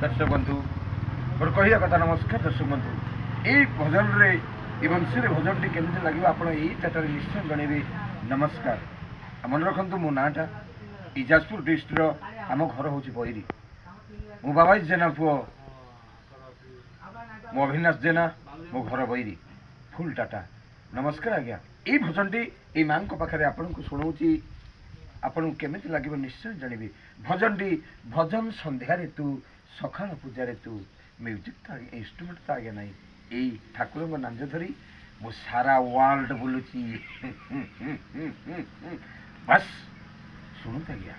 दर्शक बंधु मोर कहया कथा नमस्कार दर्शक बंधु यही भजन रे वंशी भजन टी केमती लगे आप चार्टार निश्चय जनइबे नमस्कार मन रखु मो नाटा जाजपुर डिस्ट्रिक्ट आम घर हूँ बैरी मो बाबा जेना पुओ मो अभिनाश जेना मो घर बैरी फुल टाटा नमस्कार आज्ञा यही भजन टी माँ पाखे आपन को शुणाऊँगी आपन केमिति लगे निश्चय जानवे भजन टी भजन संध्यारे तू सकाळ पूजारे तू म्यूजिक तो इन्स्ट्रुमेंट तो आगे ना यही ठाकुर नांज धरी मो सारा वर्ल्ड बुलूची बस शुणुत आज्ञा।